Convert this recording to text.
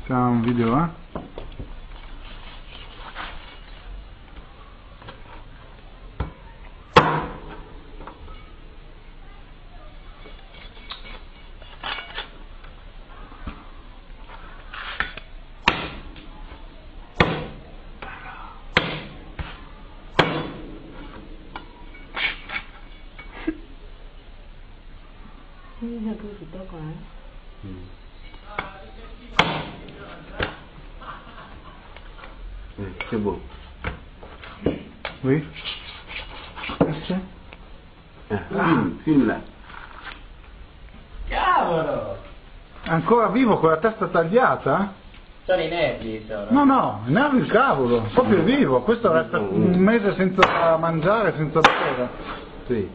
C'è un video, eh? Theo tôi thì tốt quá. Che buono. Qui? Fin là. Cavolo! Ancora vivo con la testa tagliata? Sono i nervi, sono. No, no, nervi il cavolo, proprio vivo. Questo resta un mese senza mangiare, senza bere. Sì.